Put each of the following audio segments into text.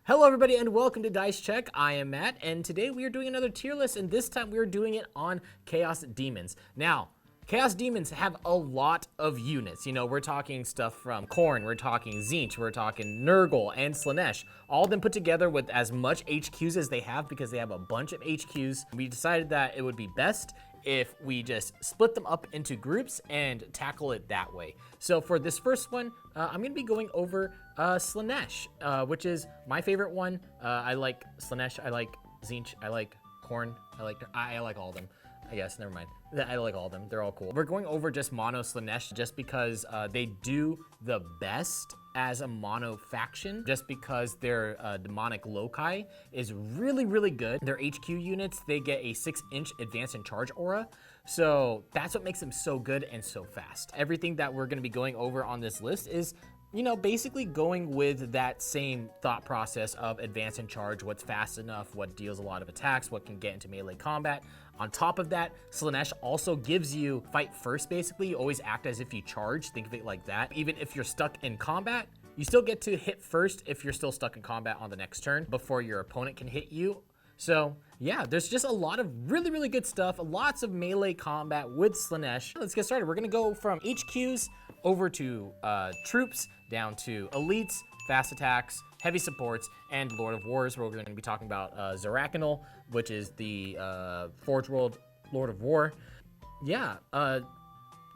Hello everybody and welcome to Dice Check. I am Matt and today we are doing another tier list and this time we are doing it on Chaos Demons. Now, Chaos Demons have a lot of units. You know, we're talking stuff from Khorne, we're talking Tzeentch, we're talking Nurgle and SLAANESH. All of them put together with as much HQs as they have because they have a bunch of HQs. We decided that it would be best if we just split them up into groups and tackle it that way. So for this first one, I'm gonna be going over SLAANESH, which is my favorite one. I like SLAANESH, I like Tzeentch, I like Khorne, I like all of them. I guess, never mind. I like all of them, they're all cool. We're going over just mono SLAANESH just because they do the best as a mono faction, just because their demonic loci is really, really good. Their HQ units, they get a 6-inch advance and charge aura. So that's what makes them so good and so fast. Everything that we're gonna be going over on this list is, you know, basically going with that same thought process of advance and charge, what's fast enough, what deals a lot of attacks, what can get into melee combat. On top of that, SLAANESH also gives you fight first, basically. You always act as if you charge, think of it like that. Even if you're stuck in combat, you still get to hit first if you're still stuck in combat on the next turn before your opponent can hit you. So yeah, there's just a lot of really, really good stuff, lots of melee combat with SLAANESH. Let's get started. We're gonna go from HQs over to troops, down to elites, fast attacks, heavy supports, and Lord of Wars. We're going to be talking about Zerakanal, which is the Forge World Lord of War. Yeah,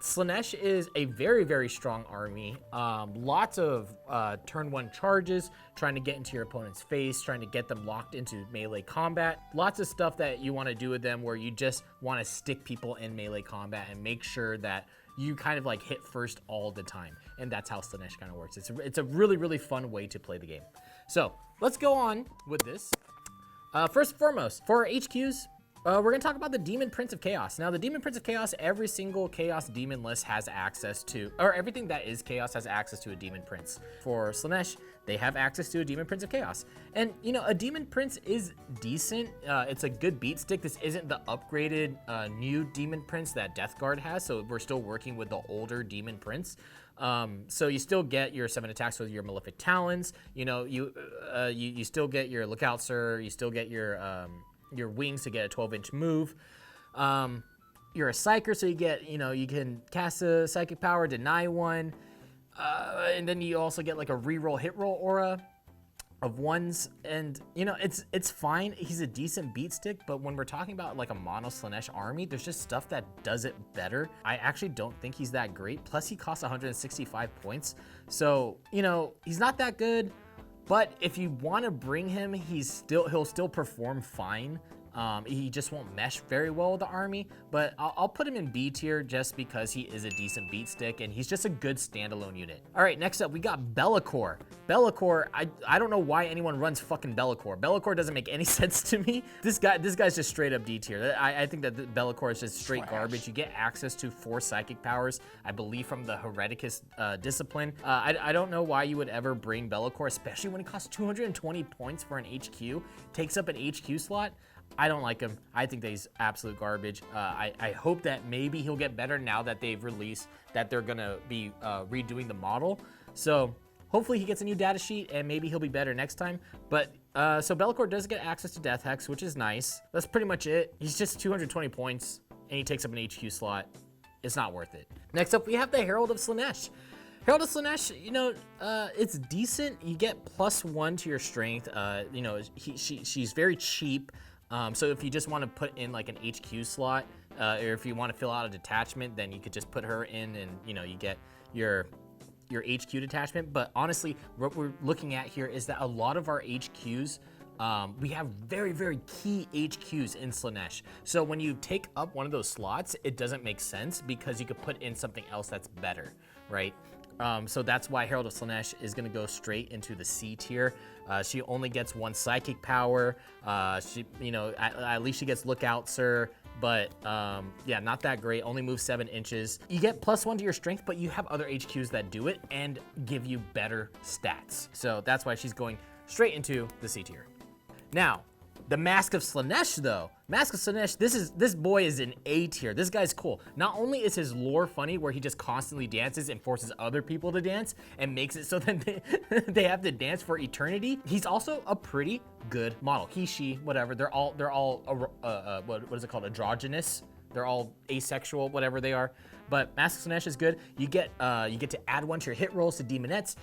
SLAANESH is a very, very strong army. Lots of turn one charges, trying to get into your opponent's face, trying to get them locked into melee combat. Lots of stuff that you want to do with them where you just want to stick people in melee combat and make sure that you kind of like hit first all the time. And that's how SLAANESH kind of works. It's a really, really fun way to play the game. So let's go on with this. First and foremost, for our HQs, we're gonna talk about the Demon Prince of Chaos. Now the Demon Prince of Chaos, every single Chaos Demon list has access to, or everything that is Chaos has access to a Demon Prince. For SLAANESH, they have access to a Demon Prince of Chaos. And you know, a Demon Prince is decent. It's a good beat stick. This isn't the upgraded new Demon Prince that Death Guard has, so we're still working with the older Demon Prince. So you still get your 7 attacks with your Malefic Talons. You know, you still get your Lookout Sir. You still get your wings to get a 12-inch move. You're a psyker, so you get, you know, you can cast a psychic power, deny one, and then you also get like a reroll hit roll aura of ones, and you know, it's fine. He's a decent beat stick, but when we're talking about like a mono SLAANESH army, there's just stuff that does it better. I actually don't think he's that great. Plus he costs 165 points. So, you know, he's not that good, but if you want to bring him, he'll still perform fine. He just won't mesh very well with the army, but I'll put him in B tier just because he is a decent beat stick and he's just a good standalone unit. All right, next up we got Be'lakor. Be'lakor, I don't know why anyone runs fucking Be'lakor. Be'lakor doesn't make any sense to me. This guy's just straight up D tier. I think that Be'lakor is just straight garbage. You get access to 4 psychic powers, I believe from the Hereticus discipline. I don't know why you would ever bring Be'lakor, especially when it costs 220 points for an HQ, takes up an HQ slot. I don't like him. I think that he's absolute garbage. I hope that maybe he'll get better now that they've released that they're gonna be redoing the model. So hopefully he gets a new data sheet and maybe he'll be better next time. But so Be'lakor does get access to Death Hex, which is nice. That's pretty much it. He's just 220 points and he takes up an HQ slot. It's not worth it. Next up, we have the Herald of SLAANESH. Herald of SLAANESH, you know, it's decent. You get +1 to your strength. You know, she's very cheap. So if you just want to put in like an HQ slot, or if you want to fill out a detachment, then you could just put her in and, you know, you get your HQ detachment. But honestly, what we're looking at here is that a lot of our HQs, we have very, very key HQs in SLAANESH. So when you take up one of those slots, it doesn't make sense because you could put in something else that's better, right? So that's why Herald of SLAANESH is going to go straight into the C tier. She only gets 1 psychic power. She, you know, at least she gets Lookout Sir, but yeah, not that great. Only moves 7 inches. You get +1 to your strength, but you have other HQs that do it and give you better stats. So that's why she's going straight into the C tier. Now, The Mask of Slaanesh, though. Mask of Slaanesh, this boy is an A tier. This guy's cool. Not only is his lore funny, where he just constantly dances and forces other people to dance and makes it so that they have to dance for eternity. He's also a pretty good model. He, she, whatever. They're all what is it called? Androgynous. They're all asexual, whatever they are. But Mask of Slaanesh is good. You get to add 1 to your hit rolls to demonettes.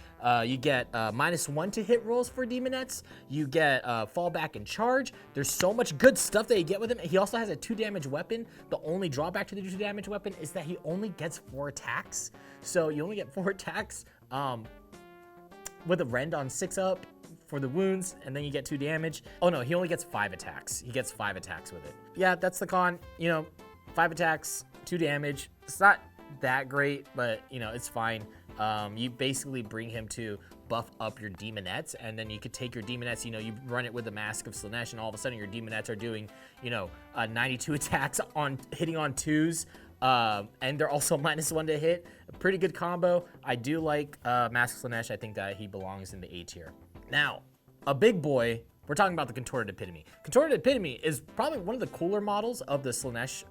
You get -1 to hit rolls for demonettes. You get fallback and charge. There's so much good stuff that you get with him. He also has a 2 damage weapon. The only drawback to the 2 damage weapon is that he only gets 4 attacks. So you only get 4 attacks with a rend on 6 up for the wounds, and then you get 2 damage. Oh no, he only gets 5 attacks. He gets 5 attacks with it. Yeah, that's the con. You know, 5 attacks, 2 damage. It's not that great, but you know, it's fine. You basically bring him to buff up your demonettes, and then you could take your demonettes, you know, you run it with the Mask of Slaanesh, and all of a sudden your demonettes are doing, you know, 92 attacks on hitting on 2s, and they're also -1 to hit. A pretty good combo. I do like Mask of Slaanesh. I think that he belongs in the A tier. Now, a big boy. We're talking about the Contorted Epitome. Contorted Epitome is probably one of the cooler models of the Slaanesh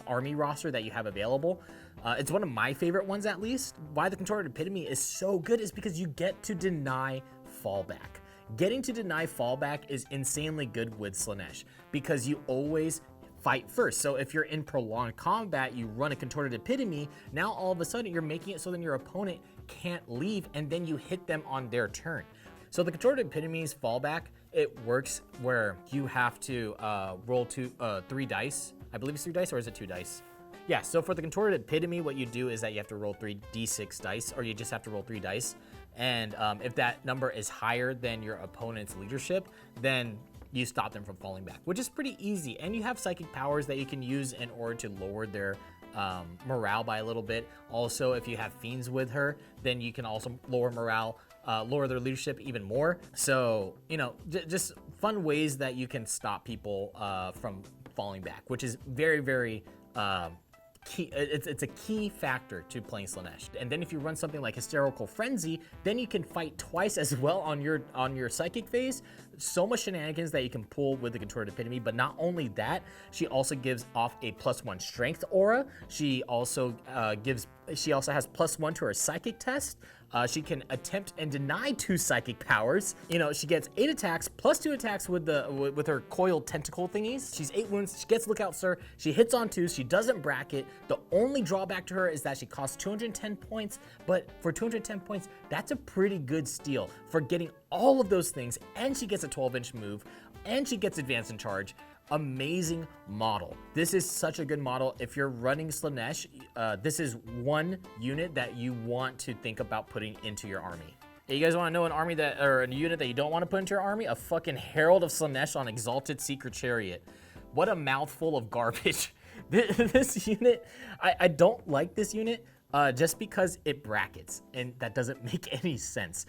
army roster that you have available. It's one of my favorite ones, at least. Why the Contorted Epitome is so good is because you get to deny fallback. Getting to deny fallback is insanely good with Slaanesh because you always fight first. So if you're in prolonged combat, you run a Contorted Epitome, now all of a sudden you're making it so then your opponent can't leave, and then you hit them on their turn. So the Contorted Epitome's fallback, it works where you have to roll 3 dice. I believe it's 3 dice, or is it 2 dice? Yeah, so for the Contorted Epitome, what you do is that you have to roll 3 d6 dice, or you just have to roll 3 dice. And if that number is higher than your opponent's leadership, then you stop them from falling back, which is pretty easy. And you have psychic powers that you can use in order to lower their morale by a little bit. Also, if you have fiends with her, then you can also lower morale, lower their leadership even more. So, you know, just fun ways that you can stop people from falling back, which is very, very key. It's a key factor to playing Slaanesh. And then if you run something like Hysterical Frenzy, then you can fight twice as well on your psychic phase. So much shenanigans that you can pull with the Contorted Epitome. But not only that, she also gives off a +1 strength aura. She also has +1 to her psychic test. She can attempt and deny 2 psychic powers. You know, she gets 8 attacks +2 attacks with her coiled tentacle thingies. She's 8 wounds. She gets Lookout Sir. She hits on 2s. She doesn't bracket. The only drawback to her is that she costs 210 points. But for 210 points, that's a pretty good steal for getting all of those things. And she gets a 12-inch move. And she gets advance and charge. Amazing model. This is such a good model. If you're running Slaanesh, this is one unit that you want to think about putting into your army. Hey, you guys want to know an army or a unit that you don't want to put into your army? A fucking Herald of Slaanesh on Exalted Secret Chariot. What a mouthful of garbage. This unit, I don't like this unit. Just because it brackets, and that doesn't make any sense.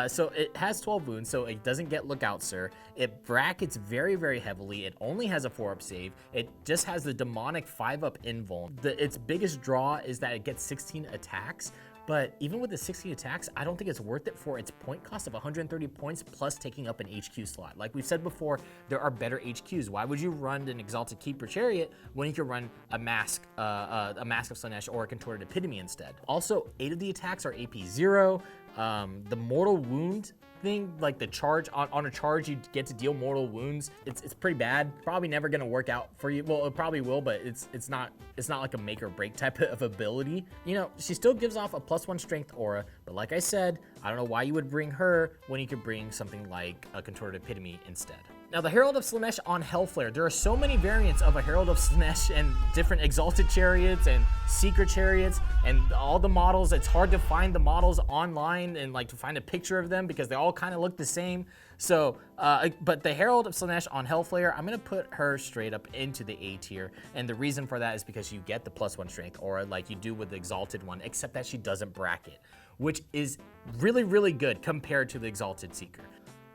So it has 12 wounds, so it doesn't get Lookout Sir. It brackets very, very heavily. It only has a 4-up save. It just has the demonic 5-up invuln. Its biggest draw is that it gets 16 attacks. But even with the 16 attacks, I don't think it's worth it for its point cost of 130 points plus taking up an HQ slot. Like we've said before, there are better HQs. Why would you run an Exalted Keeper Chariot when you could run a Mask of Slaanesh or a Contorted Epitome instead? Also, 8 of the attacks are AP 0. The Mortal Wound thing, like the charge, on a charge you get to deal mortal wounds. It's pretty bad. Probably never gonna work out for you. Well, it probably will, but it's not like a make or break type of ability. You know, she still gives off a +1 strength aura, but like I said, I don't know why you would bring her when you could bring something like a Contorted Epitome instead. Now, the Herald of Slaanesh on Hellflare. There are so many variants of a Herald of Slaanesh and different Exalted Chariots and Secret Chariots and all the models. It's hard to find the models online and like to find a picture of them because they all kind of look the same. So, but the Herald of Slaanesh on Hellflare, I'm gonna put her straight up into the A tier. And the reason for that is because you get the +1 strength aura like you do with the Exalted one, except that she doesn't bracket, which is really, really good compared to the Exalted Seeker.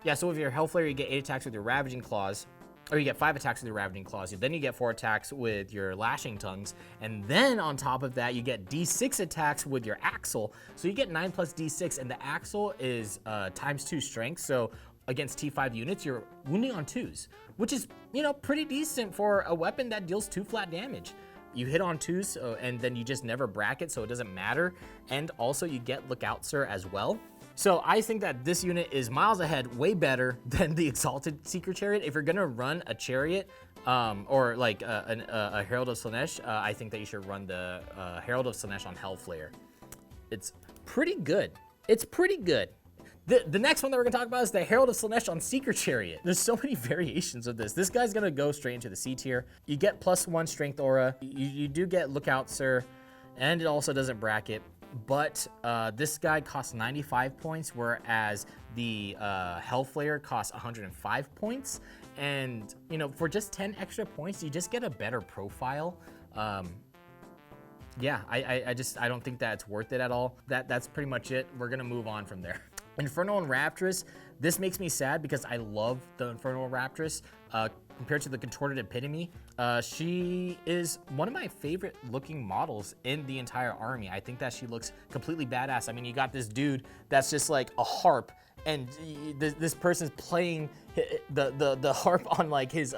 Yeah, so with your Hellflare, you get 8 attacks with your Ravaging Claws, or you get 5 attacks with your Ravaging Claws. Then you get 4 attacks with your Lashing Tongues, and then on top of that, you get D6 attacks with your Axle. So you get 9 plus D6, and the Axle is ×2 strength. So against T5 units, you're wounding on 2s, which is, you know, pretty decent for a weapon that deals 2 flat damage. You hit on 2s, and then you just never bracket, so it doesn't matter. And also you get Lookout Sir as well. So I think that this unit is miles ahead, way better than the Exalted Seeker Chariot. If you're gonna run a chariot, or like a Herald of Slaanesh, I think that you should run the Herald of Slaanesh on Hellflare. It's pretty good. It's pretty good. The next one that we're gonna talk about is the Herald of Slaanesh on Seeker Chariot. There's so many variations of this. This guy's gonna go straight into the C tier. You get +1 Strength Aura. You do get Lookout Sir, and it also doesn't bracket. But this guy costs 95 points, whereas the Hellflare costs 105 points. And, you know, for just 10 extra points, you just get a better profile. Yeah, I don't think that's worth it at all. That's pretty much it. We're gonna move on from there. Infernal and Raptress, this makes me sad because I love the Infernal Raptress compared to the Contorted Epitome. She is one of my favorite looking models in the entire army. I think that she looks completely badass. I mean, you got this dude that's just like a harp, and this person's playing the harp on like his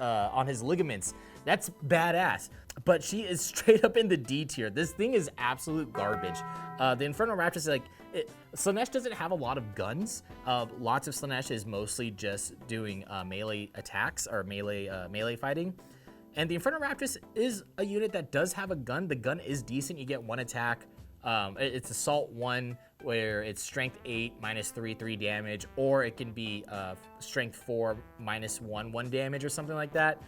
ligaments. That's badass. But she is straight up in the D tier. This thing is absolute garbage. The Infernal Raptress is like, Slaanesh doesn't have a lot of guns. Lots of Slaanesh is mostly just doing melee attacks or melee fighting. And the Infernal Raptress is a unit that does have a gun. The gun is decent. You get 1 attack. It's Assault 1, where it's Strength 8, -3 damage, or it can be Strength 4, -1 damage or something like that.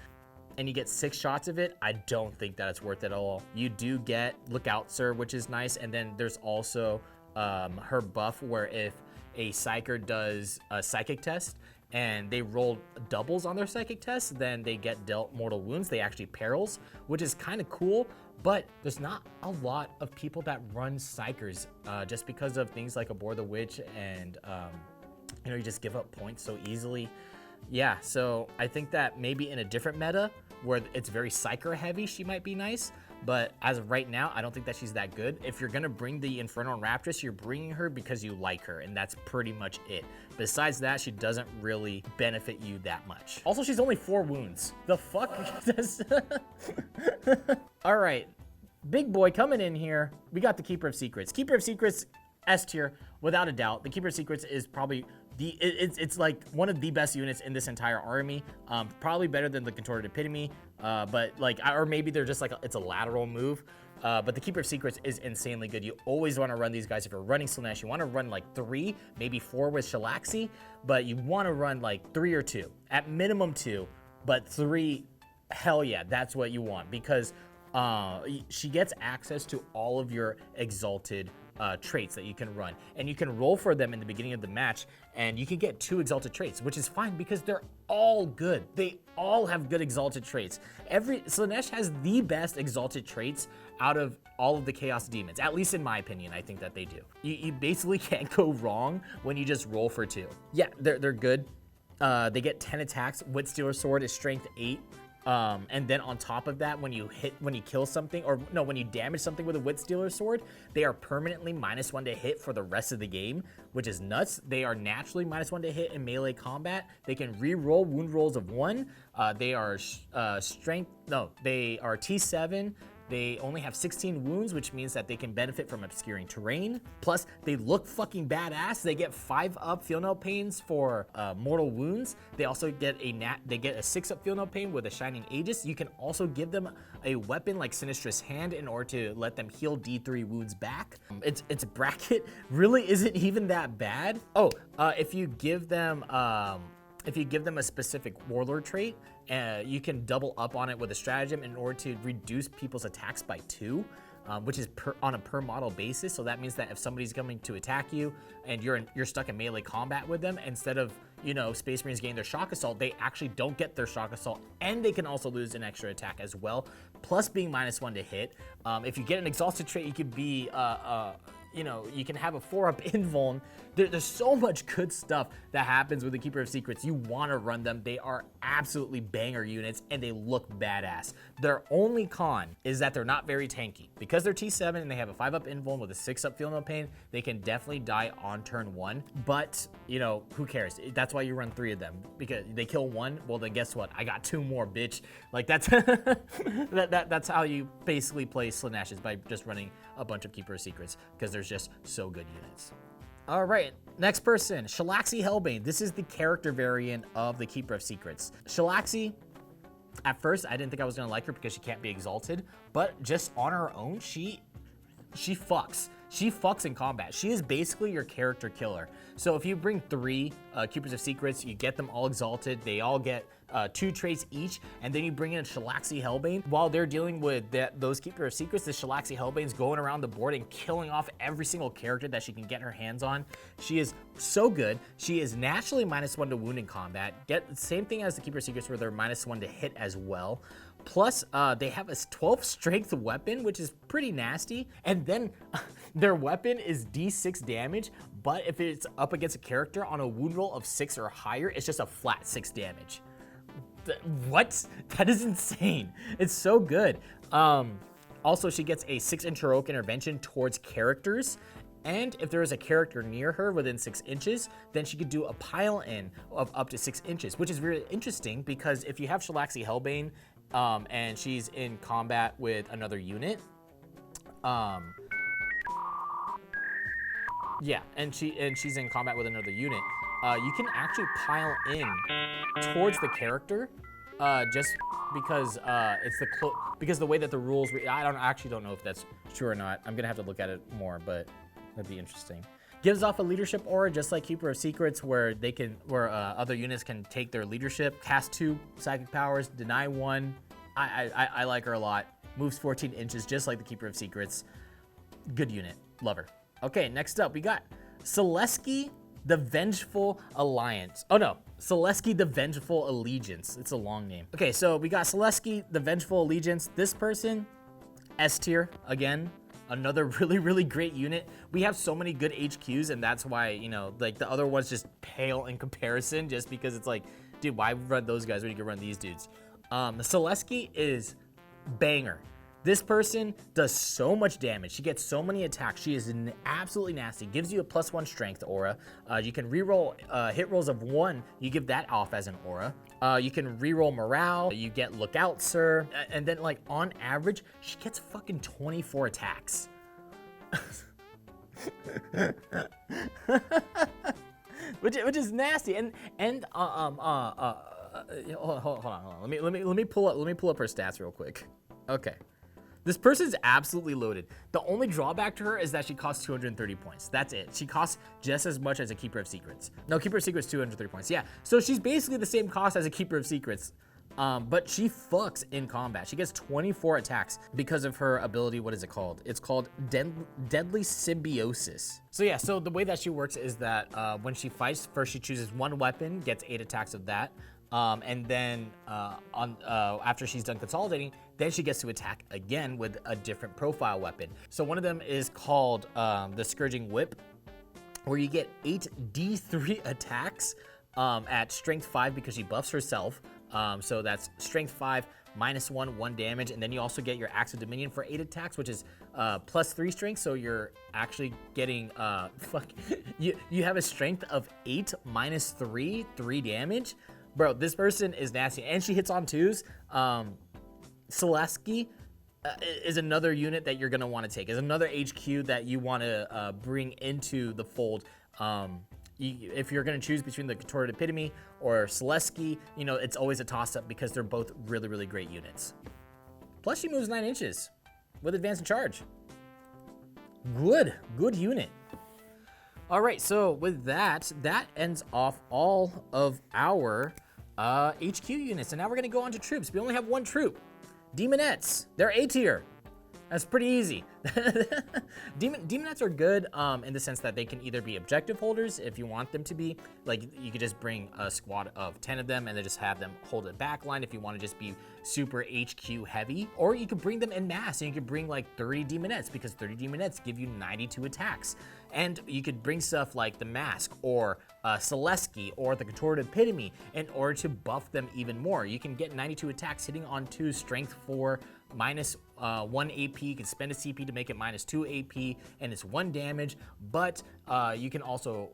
And you get 6 shots of it. I don't think that it's worth it at all. You do get Lookout Sir, which is nice, and then there's also her buff where if a Psyker does a Psychic test and they roll doubles on their Psychic test, then they get dealt mortal wounds. They actually perils, which is kind of cool, but there's not a lot of people that run Psykers just because of things like Abhor the Witch and you know, you just give up points so easily. Yeah, so I think that maybe in a different meta where it's very Psyker heavy, she might be nice. But as of right now, I don't think that she's that good. If you're gonna bring the Infernal Raptress, you're bringing her because you like her, and that's pretty much it. Besides that, she doesn't really benefit you that much. Also, she's only 4 wounds. The fuck? All right, big boy coming in here. We got the Keeper of Secrets. Keeper of Secrets, S tier, without a doubt. The Keeper of Secrets is probably it's like one of the best units in this entire army. Probably better than the Contorted Epitome, but like, or maybe they're just like it's a lateral move. But the Keeper of Secrets is insanely good. You always want to run these guys if you're running Slaanesh. You want to run like 3, maybe 4 with Shalaxi, but you want to run like 3 or 2, at minimum 2, but 3. Hell yeah, that's what you want, because she gets access to all of your exalted traits that you can run, and you can roll for them in the beginning of the match, and you can get 2 exalted traits, which is fine because they're all good. They all have good exalted traits. Slaanesh has the best exalted traits out of all of the Chaos Demons, at least in my opinion. I think that they do. You basically can't go wrong when you just roll for 2. Yeah, they're good. They get 10 attacks. Witstealer Sword is Strength 8. And then on top of that, when you kill something, or no, when you damage something with a Witstealer Sword, they are permanently -1 to hit for the rest of the game, which is nuts. They are naturally -1 to hit in melee combat. They can re-roll wound rolls of 1. They are they are T7. They only have 16 wounds, which means that they can benefit from obscuring terrain. Plus, they look fucking badass. They get 5-up Feel No Pains for mortal wounds. They also get a 6-up Feel No Pain with a Shining Aegis. You can also give them a weapon like Sinistrous Hand in order to let them heal D3 wounds back. Its bracket really isn't even that bad. Oh, if you give them a specific warlord trait, you can double up on it with a stratagem in order to reduce people's attacks by 2, which is on a per model basis. So that means that if somebody's coming to attack you and you're stuck in melee combat with them, instead of, you know, Space Marines getting their shock assault, they actually don't get their shock assault, and they can also lose an extra attack as well, plus being -1 to hit. If you get an exhausted trait, you could be you know, you can have a 4-up invuln. There's so much good stuff that happens with the Keeper of Secrets. You want to run them. They are absolutely banger units, and they look badass. Their only con is that they're not very tanky. Because they're T7 and they have a 5-up invuln with a 6-up Feel No Pain, they can definitely die on turn 1. But, you know, who cares? That's why you run 3 of them. Because they kill 1, well then guess what? I got 2 more, bitch. Like that's that's how you basically play Slaanesh, is by just running a bunch of Keeper of Secrets, because there's just so good units. All right, next person, Shalaxi Hellbane. This is the character variant of the Keeper of Secrets. Shalaxi, at first, I didn't think I was gonna like her because she can't be exalted, but just on her own, she fucks. She fucks in combat. She is basically your character killer. So if you bring 3 Keepers of Secrets, you get them all exalted, they all get 2 traits each, and then you bring in Shalaxi Hellbane. While they're dealing with those Keeper of Secrets, the Shalaxi Hellbane's going around the board and killing off every single character that she can get her hands on. She is so good. She is naturally -1 to wound in combat. Get the same thing as the Keeper of Secrets, where they're -1 to hit as well. Plus, they have a 12 strength weapon, which is pretty nasty. And then their weapon is D6 damage, but if it's up against a character on a wound roll of 6 or higher, it's just a flat 6 damage. What? That is insane. It's so good. Also, she gets a 6-inch heroic intervention towards characters. And if there is a character near her within 6 inches, then she could do a pile in of up to 6 inches, which is really interesting because if you have Shalaxi Hellbane, and she's in combat with another unit, yeah, and she's in combat with another unit, you can actually pile in towards the character, just because because the way that the rules, I actually don't know if that's true or not. I'm gonna have to look at it more, but that'd be interesting. Gives off a leadership aura, just like Keeper of Secrets, where other units can take their leadership. Cast 2 psychic powers, deny 1. I like her a lot. Moves 14 inches, just like the Keeper of Secrets. Good unit, love her. Okay, next up we got Selesky the Vengeful Alliance. Oh no, Selesky the Vengeful Allegiance. It's a long name. Okay, so we got Selesky the Vengeful Allegiance. This person, S tier again. Another really great unit. We have so many good HQs, and that's why, you know, like the other ones just pale in comparison, just because it's like, dude, why run those guys when you can run these dudes? Selesky is banger. This person does so much damage. She gets so many attacks. She is absolutely nasty. Gives you a +1 strength aura. You can reroll hit rolls of 1. You give that off as an aura. You can reroll morale. You get look out, sir. And then, like, on average, she gets fucking 24 attacks. which is nasty. And hold on. Let me pull up her stats real quick. Okay. This person's absolutely loaded. The only drawback to her is that she costs 230 points. That's it. She costs just as much as a Keeper of Secrets. No, Keeper of Secrets, 230 points. Yeah, so she's basically the same cost as a Keeper of Secrets, but she fucks in combat. She gets 24 attacks because of her ability. What is it called? It's called Deadly Symbiosis. So yeah, so the way that she works is that when she fights, first she chooses 1 weapon, gets 8 attacks of that. And then after she's done consolidating, then she gets to attack again with a different profile weapon. So one of them is called the Scourging Whip, where you get 8 D3 attacks at strength 5 because she buffs herself. So that's strength 5, -1, 1 damage, and then you also get your Axe of Dominion for 8 attacks, which is +3 strength. So you're actually getting you have a strength of 8 -3, 3 damage. Bro, this person is nasty, and she hits on 2s. Selesky is another unit that you're gonna want to take. Is another HQ that you want to bring into the fold. If you're gonna choose between the Contorted Epitome or Selesky, you know, it's always a toss-up because they're both really great units. Plus, she moves 9 inches with advance and charge. Good unit. All right, so with that ends off all of our HQ units, and now we're gonna go on to troops. We only have 1 troop. Demonettes, they're A tier. That's pretty easy. Demonettes are good in the sense that they can either be objective holders if you want them to be. Like, you could just bring a squad of 10 of them and then just have them hold a back line if you want to just be super HQ heavy. Or you could bring them en masse, and you could bring like 30 Demonettes, because 30 Demonettes give you 92 attacks. And you could bring stuff like the Mask or Celesky or the Contorted Epitome in order to buff them even more. You can get 92 attacks hitting on 2, strength 4, minus 1 AP. You can spend a CP to make it minus 2 AP, and it's 1 damage. But you can also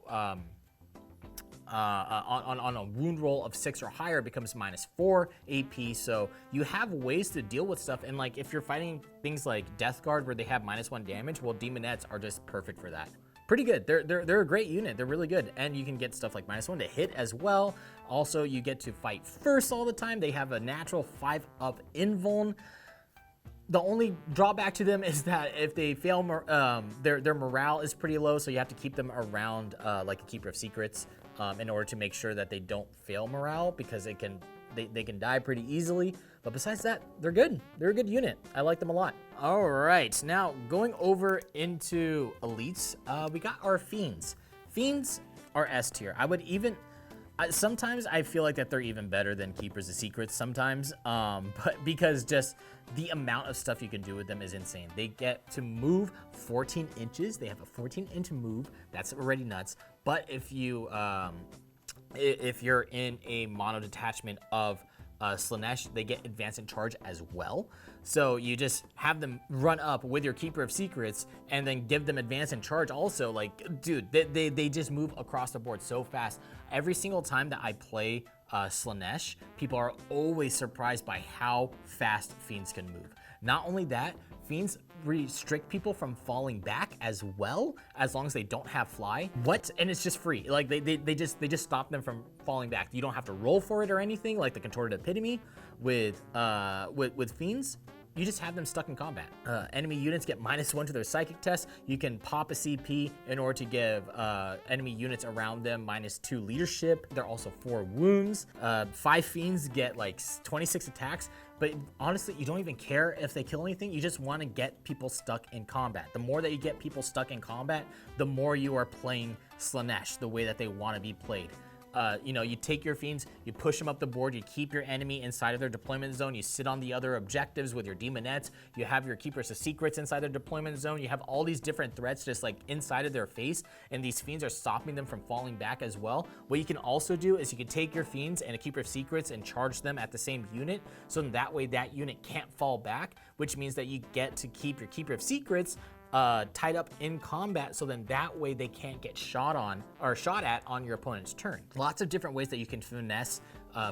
on a wound roll of 6 or higher, it becomes minus 4 AP. So you have ways to deal with stuff. And like if you're fighting things like Death Guard where they have minus 1 damage, well, Demonettes are just perfect for that. Pretty good. They're a great unit. They're really good. And you can get stuff like minus 1 to hit as well. Also, you get to fight first all the time. They have a natural 5-up invuln. The only drawback to them is that if they fail, their morale is pretty low, so you have to keep them around like a Keeper of Secrets in order to make sure that they don't fail morale, because they can die pretty easily. But besides that, they're good. They're a good unit. I like them a lot. All right, now going over into elites, we got our Fiends. Fiends are S tier. I would even... sometimes I feel like that they're even better than Keepers of Secrets sometimes, but because just the amount of stuff you can do with them is insane. They get to move 14 inches. They have a 14-inch move. That's already nuts. But if you're in a mono detachment of SLAANESH, they get advance and charge as well. So you just have them run up with your Keeper of Secrets and then give them advance and charge also. Like, dude, they just move across the board so fast. Every single time that I play SLAANESH, people are always surprised by how fast Fiends can move. Not only that, Fiends restrict people from falling back as well, as long as they don't have fly. What? And it's just free. Like they just stop them from falling back. You don't have to roll for it or anything like the Contorted Epitome with Fiends. You just have them stuck in combat. Enemy units get -1 to their psychic test. You can pop a CP in order to give enemy units around them -2 leadership. They're also 4 wounds. 5 Fiends get like 26 attacks. But honestly, you don't even care if they kill anything. You just want to get people stuck in combat. The more that you get people stuck in combat, the more you are playing SLAANESH the way that they want to be played. You know, you take your Fiends, you push them up the board, you keep your enemy inside of their deployment zone, you sit on the other objectives with your Demonettes, you have your Keepers of Secrets inside their deployment zone, you have all these different threats just like inside of their face, and these Fiends are stopping them from falling back as well. What you can also do is you can take your Fiends and a Keeper of Secrets and charge them at the same unit, so that way that unit can't fall back, which means that you get to keep your Keeper of Secrets tied up in combat, so then that way they can't get shot at on your opponent's turn. Lots of different ways that you can finesse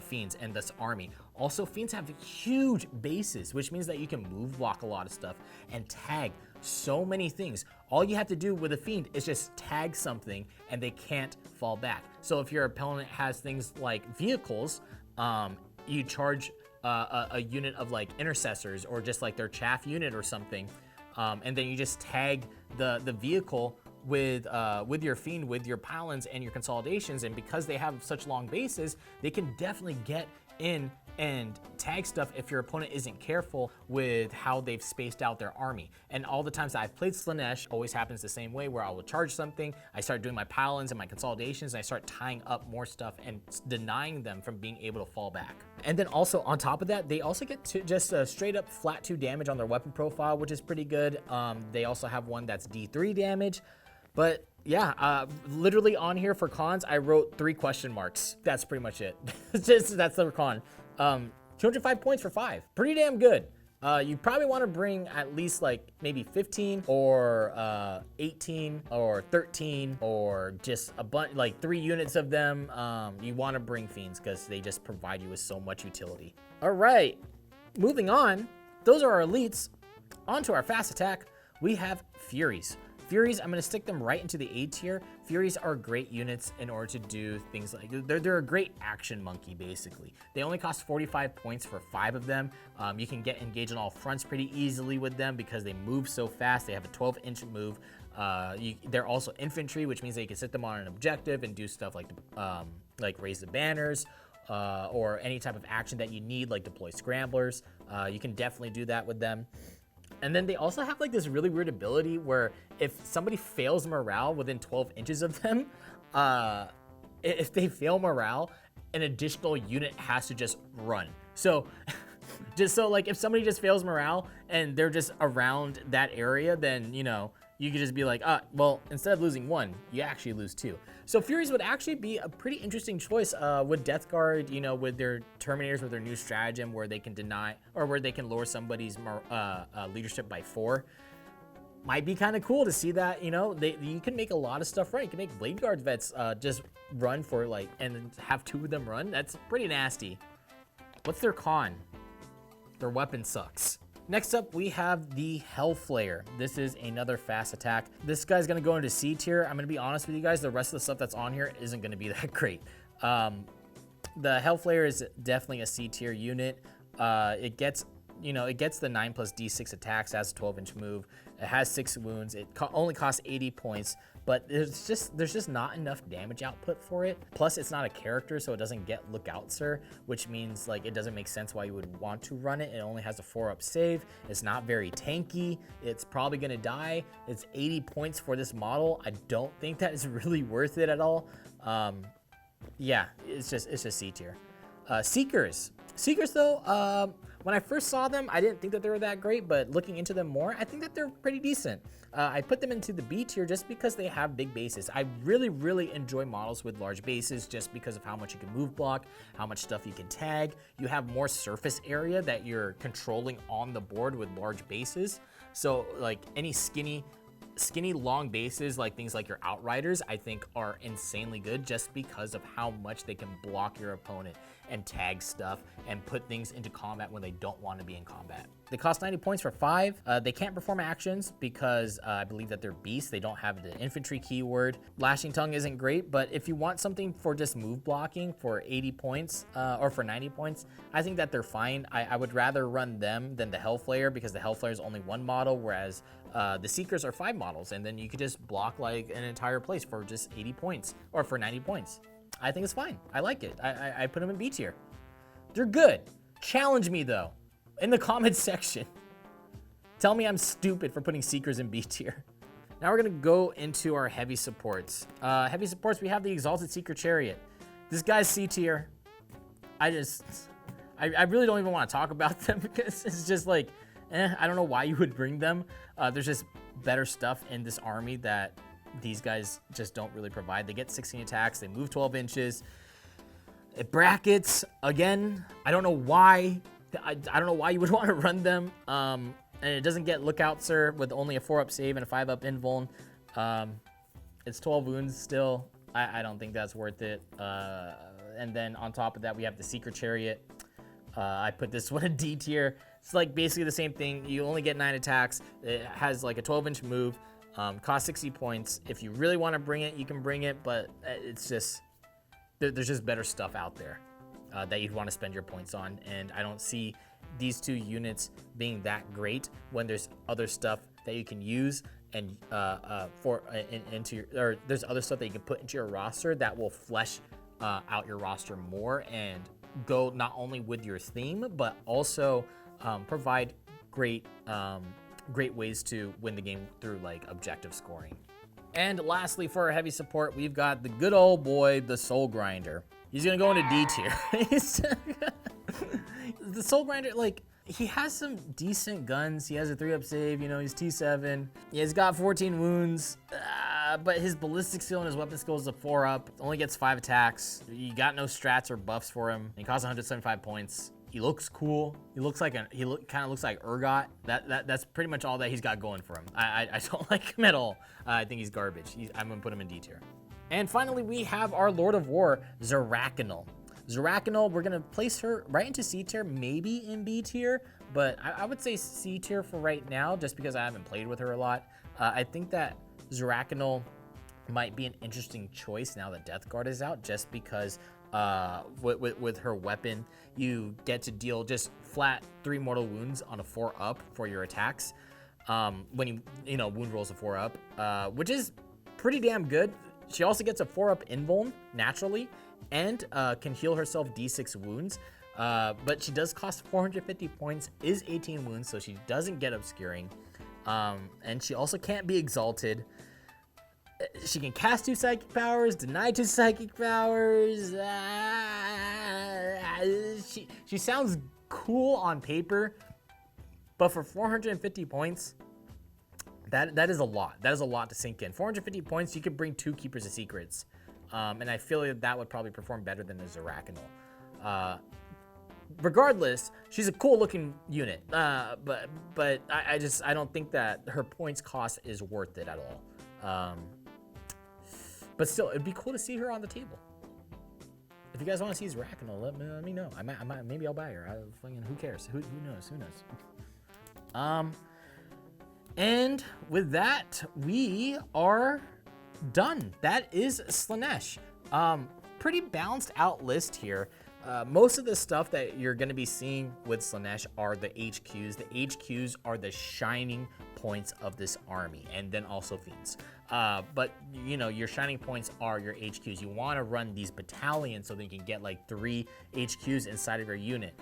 Fiends and this army. Also, Fiends have huge bases, which means that you can move block a lot of stuff and tag so many things. All you have to do with a Fiend is just tag something and they can't fall back. So if your opponent has things like vehicles, you charge a unit of like intercessors or just like their chaff unit or something, and then you just tag the vehicle with your Fiend, with your Paladins and your Consolidations, and because they have such long bases, they can definitely get in and tag stuff if your opponent isn't careful with how they've spaced out their army. And all the times that I've played SLAANESH always happens the same way, where I will charge something, I start doing my Paladins and my Consolidations, and I start tying up more stuff and denying them from being able to fall back. And then also on top of that, they also get to just straight up flat 2 damage on their weapon profile, which is pretty good. They also have one that's D3 damage. But yeah, literally on here for cons, I wrote 3 question marks. That's pretty much it. That's the con. 205 points for 5. Pretty damn good. You probably want to bring at least like maybe 15 or 18 or 13 or just a bunch, like 3 units of them. You want to bring Fiends because they just provide you with so much utility. All right, moving on. Those are our elites. On to our fast attack. We have Furies. Furies, I'm going to stick them right into the A tier. Furies are great units in order to do things like, they're a great action monkey, basically. They only cost 45 points for 5 of them. You can get engaged on all fronts pretty easily with them because they move so fast. They have a 12-inch move. They're also infantry, which means that you can sit them on an objective and do stuff like raise the banners, or any type of action that you need, like deploy scramblers. You can definitely do that with them. And then they also have like this really weird ability where if somebody fails morale within 12 inches of them, if they fail morale, an additional unit has to just run. So like if somebody just fails morale and they're just around that area, then, you know, you could just be like, well, instead of losing 1, you actually lose 2. So Furies would actually be a pretty interesting choice with Death Guard, you know, with their Terminators, with their new stratagem where they can deny, or where they can lower somebody's leadership by 4. Might be kind of cool to see that, you know, you can make a lot of stuff right. You can make Blade Guard vets just run for like, and have 2 of them run. That's pretty nasty. What's their con? Their weapon sucks. Next up, we have the Hellflayer. This is another fast attack. This guy's gonna go into C tier. I'm gonna be honest with you guys, the rest of the stuff that's on here isn't gonna be that great. The Hellflayer is definitely a C tier unit. It gets the 9+ D6 attacks, has a 12-inch move. It has 6 wounds. It only costs 80 points, but there's just not enough damage output for it. Plus, it's not a character, so it doesn't get Lookout Sir, which means like it doesn't make sense why you would want to run it. It only has a 4-up save. It's not very tanky. It's probably gonna die. It's 80 points for this model. I don't think that is really worth it at all. Yeah, it's just C tier. Seekers though, when I first saw them, I didn't think that they were that great, but looking into them more, I think that they're pretty decent. I put them into the B tier just because they have big bases. I really enjoy models with large bases just because of how much you can move block, how much stuff you can tag. You have more surface area that you're controlling on the board with large bases. So like any skinny long bases, like things like your Outriders, I think are insanely good just because of how much they can block your opponent and tag stuff and put things into combat when they don't want to be in combat. They cost 90 points for 5. They can't perform actions because I believe that they're beasts. They don't have the infantry keyword. Lashing Tongue isn't great, but if you want something for just move blocking for 80 points or for 90 points, I think that they're fine. I would rather run them than the Hellflayer because the Hellflayer is only 1 model, whereas the Seekers are 5 models, and then you could just block like an entire place for just 80 points or for 90 points. I think it's fine. I like it. I put them in B tier. They're good. Challenge me though in the comments section. Tell me I'm stupid for putting Seekers in B tier. Now we're gonna go into our heavy supports. Heavy supports, we have the Exalted Seeker Chariot. This guy's C tier. I really don't even want to talk about them because it's just like, I don't know why you would bring them. There's just better stuff in this army that these guys just don't really provide. They get 16 attacks, they move 12 inches. It brackets, again, I don't know why. I don't know why you would want to run them. And it doesn't get Lookout Sir with only a 4-up save and a 5-up invuln. It's 12 wounds still. I don't think that's worth it. And then on top of that, we have the Seeker Chariot. I put this one in D tier. It's like basically the same thing. You only get 9 attacks. It has like a 12-inch move. Costs 60 points. If you really want to bring it, you can bring it, but it's just, there's just better stuff out there that you'd want to spend your points on, and I don't see these 2 units being that great when there's other stuff that you can use and there's other stuff that you can put into your roster that will flesh out your roster more and go not only with your theme, but also provide great ways to win the game through like objective scoring. And lastly, for our heavy support, we've got the good old boy, the Soul Grinder. He's gonna go into D tier. The Soul Grinder, like, he has some decent guns. He has a 3-up save, you know, he's T7. He's got 14 wounds, but his ballistic skill and his weapon skill is a 4-up. Only gets 5 attacks. You got no strats or buffs for him. He costs 175 points. He looks cool. He looks like kind of looks like Urgot. That's pretty much all that he's got going for him. I don't like him at all. I think he's garbage. I'm gonna put him in D tier. And finally, we have our Lord of War, Zerakanal. Zerakanal, we're gonna place her right into C tier, maybe in B tier, but I would say C tier for right now, just because I haven't played with her a lot. I think that Zerakanal might be an interesting choice now that Death Guard is out, just because with her weapon, you get to deal just flat 3 mortal wounds on a 4-up for your attacks. When you know, wound rolls a 4-up, which is pretty damn good. She also gets a 4-up invuln naturally, and can heal herself D6 wounds. But she does cost 450 points, is 18 wounds, so she doesn't get obscuring. And she also can't be exalted. She can cast 2 psychic powers, deny 2 psychic powers. She sounds cool on paper, but for 450 points, that is a lot. That is a lot to sink in. 450 points, you could bring 2 Keepers of Secrets. And I feel like that would probably perform better than a Zerakanal. Regardless, she's a cool looking unit. But I don't think that her points cost is worth it at all. But still, it'd be cool to see her on the table. If you guys want to see Zerakanal, let me know. I might, maybe I'll buy her. Who cares? Who knows? Who knows? And with that, we are done. That is Slaanesh. Pretty balanced out list here. Most of the stuff that you're going to be seeing with Slaanesh are the HQs. The HQs are the shining points of this army, and then also Fiends. But, you know, your shining points are your HQs. You want to run these battalions so that you can get like 3 HQs inside of your unit.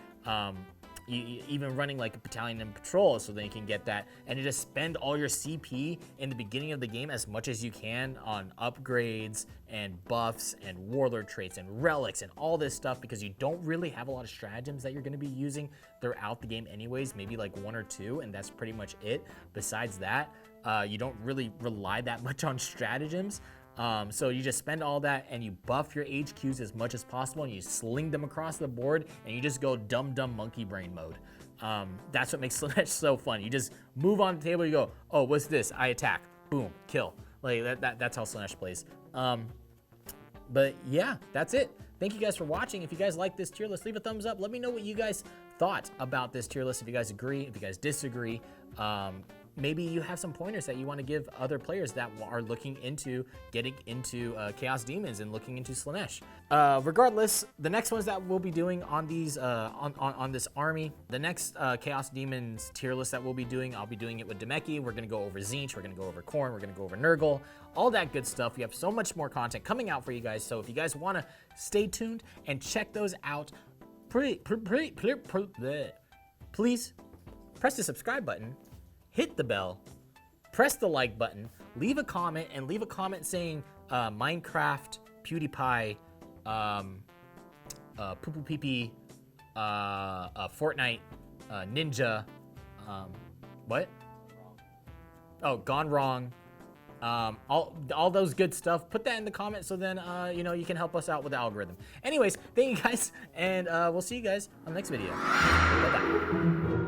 Even running like a battalion in patrol so that you can get that, and you just spend all your CP in the beginning of the game as much as you can on upgrades and buffs and warlord traits and relics and all this stuff, because you don't really have a lot of stratagems that you're going to be using throughout the game anyways, maybe like 1 or 2, and that's pretty much it. Besides that, you don't really rely that much on stratagems. So you just spend all that and you buff your HQs as much as possible, and you sling them across the board, and you just go dumb monkey brain mode. That's what makes Slaanesh so fun. You just move on the table, you go, oh, what's this? I attack, boom, kill. Like that's how Slaanesh plays. But yeah, that's it. Thank you guys for watching. If you guys like this tier list, leave a thumbs up. Let me know what you guys thought about this tier list. If you guys agree, if you guys disagree, maybe you have some pointers that you want to give other players that are looking into getting into Chaos Demons and looking into Slaanesh. Regardless, the next ones that we'll be doing on these on this army, the next Chaos Demons tier list that we'll be doing, I'll be doing it with Demeki. We're gonna go over Tzeentch, we're gonna go over Khorne, we're gonna go over Nurgle, all that good stuff. We have so much more content coming out for you guys, so if you guys want to stay tuned and check those out, please press the subscribe button, hit the bell, press the like button, leave a comment, and leave a comment saying Minecraft, PewDiePie, Poo Pee Pee, Fortnite, Ninja, what? Oh, Gone Wrong. All those good stuff. Put that in the comments so then you know, you can help us out with the algorithm. Anyways, thank you guys, and we'll see you guys on the next video. Bye-bye.